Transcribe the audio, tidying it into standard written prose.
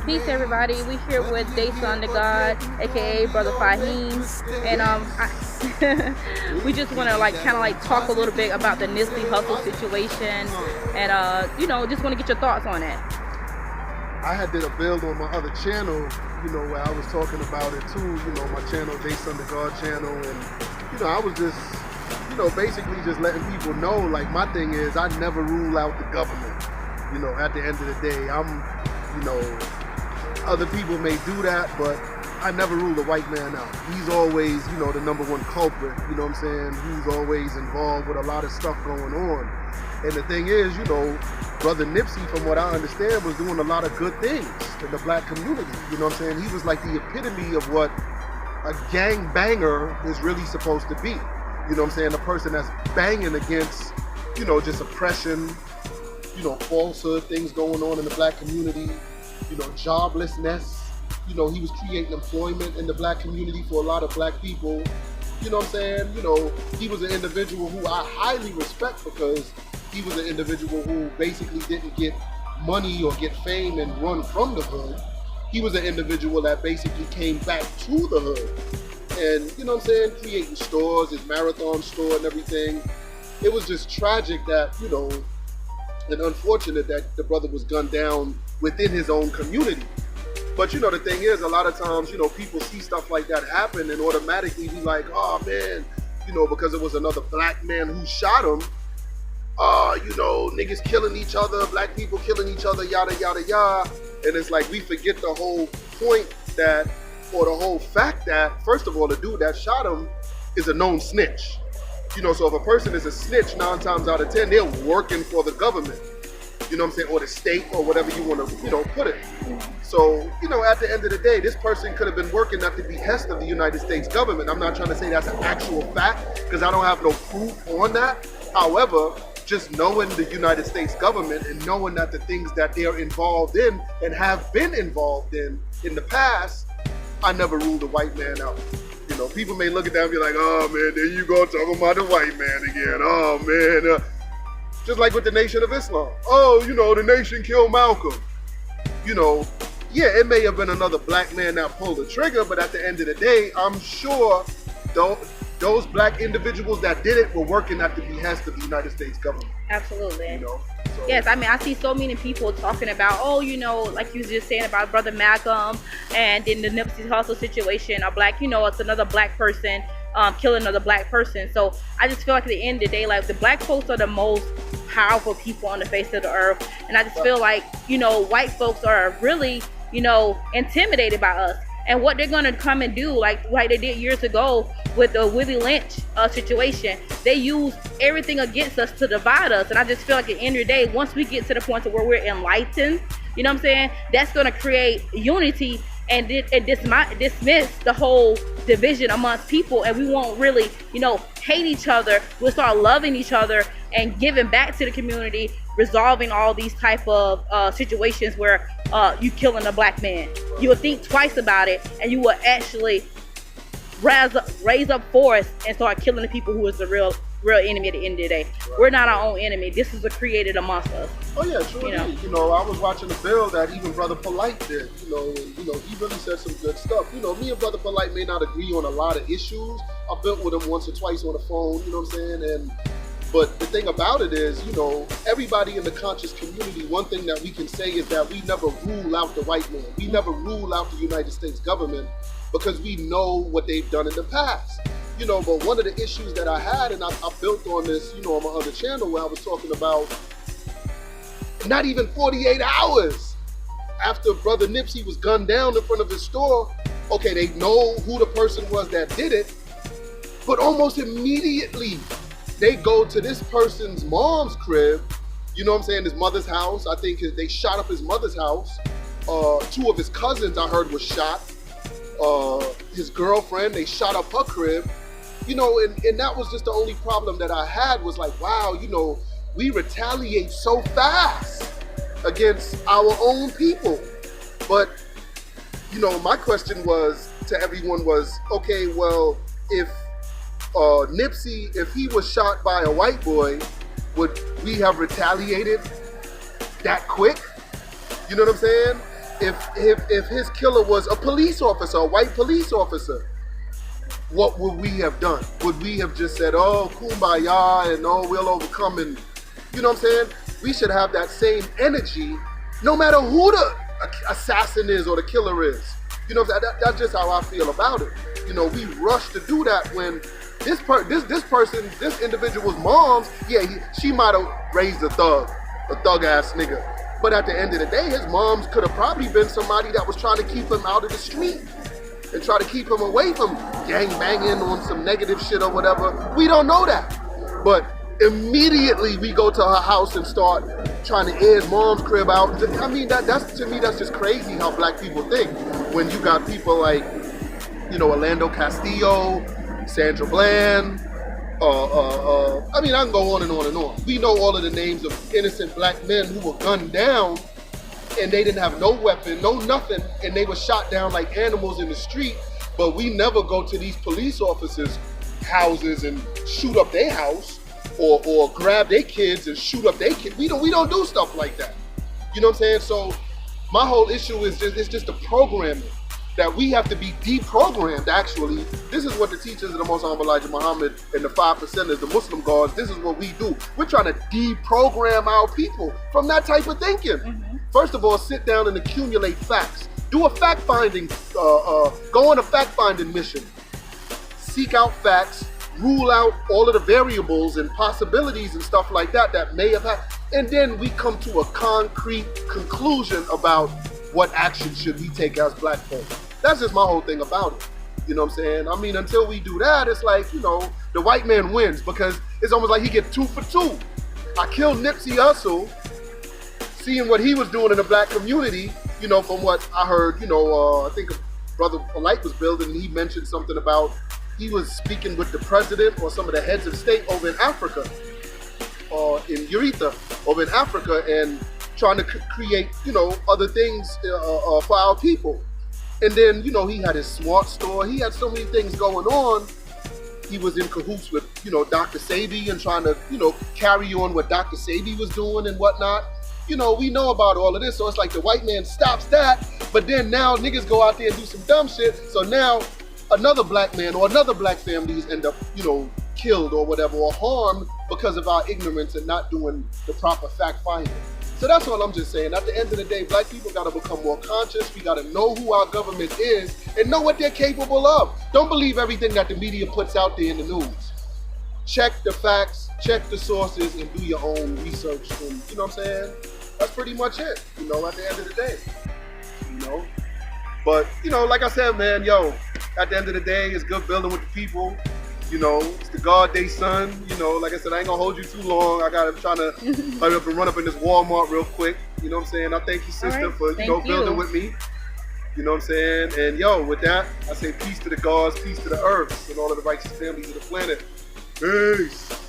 Peace, everybody. We here with Day Son to God, aka Brother Fahiym, and we just want to kind of talk a little bit about the Nipsey Hussle situation, and just want to get your thoughts on it. I had did a build on my other channel, where I was talking about it too. My channel, Day Son to God channel, and I was just, basically just letting people know. Like, my thing is, I never rule out the government. At the end of the day, other people may do that, but I never rule the white man out. He's always, the number one culprit, what I'm saying? He's always involved with a lot of stuff going on. And the thing is, Brother Nipsey, from what I understand, was doing a lot of good things in the black community, what I'm saying? He was like the epitome of what a gang banger is really supposed to be. What I'm saying? A person that's banging against, just oppression, falsehood, things going on in the black community, joblessness. He was creating employment in the black community for a lot of black people. What I'm saying? He was an individual who I highly respect because he was an individual who basically didn't get money or get fame and run from the hood. He was an individual that basically came back to the hood. And, what I'm saying? Creating stores, his marathon store and everything. It was just tragic that, and unfortunate that the brother was gunned down within his own community. But the thing is, a lot of times, people see stuff like that happen and automatically be like, oh man, because it was another black man who shot him, niggas killing each other, black people killing each other, yada, yada, yada. And it's like, we forget the whole point that, or the whole fact that, first of all, the dude that shot him is a known snitch. So if a person is a snitch, 9 times out of 10, they're working for the government. What I'm saying? Or the state, or whatever you want to, put it. So, at the end of the day, this person could have been working at the behest of the United States government. I'm not trying to say that's an actual fact, because I don't have no proof on that. However, just knowing the United States government and knowing that the things that they're involved in and have been involved in the past, I never ruled a white man out. People may look at that and be like, oh man, there you go talking about the white man again. Oh man. Just like with the Nation of Islam. Oh, the nation killed Malcolm. Yeah, it may have been another black man that pulled the trigger, but at the end of the day, I'm sure those black individuals that did it were working at the behest of the United States government. Absolutely. So. Yes, I see so many people talking about, like you was just saying about Brother Malcolm and then the Nipsey Hussle situation, it's another black person killing another black person. So I just feel like at the end of the day, like, the black folks are the most powerful people on the face of the earth. And I just feel like, white folks are really, intimidated by us. And what they're going to come and do, like they did years ago with the Willie Lynch situation, they use everything against us to divide us. And I just feel like at the end of the day, once we get to the point where we're enlightened, that's going to create unity and dismiss the whole division amongst people. And we won't really, hate each other. We'll start loving each other and giving back to the community, resolving all these type of situations where you killing a black man. You will think twice about it, and you will actually raise up force and start killing the people who is the real enemy at the end of the day. Right. We're not our own enemy. This is created amongst us. Oh yeah, sure. I was watching a bill that even Brother Polite did. He really said some good stuff. Me and Brother Polite may not agree on a lot of issues. I built with him once or twice on the phone. What I'm saying? But the thing about it is, everybody in the conscious community, one thing that we can say is that we never rule out the white man. We never rule out the United States government because we know what they've done in the past. But one of the issues that I had, and I built on this, on my other channel, where I was talking about not even 48 hours after Brother Nipsey was gunned down in front of his store, okay, they know who the person was that did it, but almost immediately, they go to this person's mom's crib, his mother's house. I think they shot up his mother's house. 2 of his cousins, I heard, was shot. His girlfriend, they shot up her crib. And that was just the only problem that I had was like, wow, we retaliate so fast against our own people. But, my question was to everyone was, okay, well, if Nipsey, if he was shot by a white boy, would we have retaliated that quick? You know what I'm saying? If his killer was a police officer, a white police officer, what would we have done? Would we have just said, oh, kumbaya, and oh, we'll overcome, and you know what I'm saying? We should have that same energy no matter who the assassin is or the killer is. You know, that's just how I feel about it. You know, we rush to do that when this person, this individual's mom's, yeah, she might have raised a thug ass nigga. But at the end of the day, his mom's could have probably been somebody that was trying to keep him out of the street and try to keep him away from gang banging on some negative shit or whatever. We don't know that. But immediately we go to her house and start trying to air his mom's crib out. I mean, that's to me, that's just crazy how black people think. When you got people like, you know, Orlando Castillo, Sandra Bland, I mean, I can go on and on and on. We know all of the names of innocent black men who were gunned down and they didn't have no weapon, no nothing, and they were shot down like animals in the street, but we never go to these police officers' houses and shoot up their house or grab their kids and shoot up their kids. We don't do stuff like that. You know what I'm saying? So my whole issue is just the programming. That we have to be deprogrammed, actually. This is what the teachers of the Most Honorable Elijah Muhammad and the 5%ers, the Muslim gods, this is what we do. We're trying to deprogram our people from that type of thinking. Mm-hmm. First of all, sit down and accumulate facts. Do a fact-finding, go on a fact-finding mission. Seek out facts, rule out all of the variables and possibilities and stuff like that may have happened. And then we come to a concrete conclusion about what action should we take as black folk. That's just my whole thing about it. You know what I'm saying? I mean, until we do that, it's like, you know, the white man wins because it's almost like he gets 2 for 2. I killed Nipsey Hussle, seeing what he was doing in the black community, you know, from what I heard, you know, I think Brother Polite was building, and he mentioned something about he was speaking with the president or some of the heads of state over in Africa, in Ureta, over in Africa, and trying to create, you know, other things for our people. And then, you know, he had his smart store. He had so many things going on. He was in cahoots with, you know, Dr. Sebi and trying to, you know, carry on what Dr. Sebi was doing and whatnot. You know, we know about all of this. So it's like the white man stops that, but then now niggas go out there and do some dumb shit. So now another black man or another black families end up, you know, killed or whatever, or harmed because of our ignorance and not doing the proper fact finding. So that's all I'm just saying. At the end of the day, black people got to become more conscious. We got to know who our government is and know what they're capable of. Don't believe everything that the media puts out there in the news. Check the facts, check the sources, and do your own research. And, you know what I'm saying? That's pretty much it, you know, at the end of the day. You know? But, you know, like I said, man, yo, at the end of the day, it's good building with the people. You know, it's the God Day, son. You know, like I said, I ain't gonna hold you too long. I'm trying to hurry up and run up in this Walmart real quick. You know what I'm saying? I thank you, sister, for, you know, building with me. You know what I'm saying? And yo, with that, I say peace to the gods, peace to the earth, and all of the righteous families of the planet. Peace.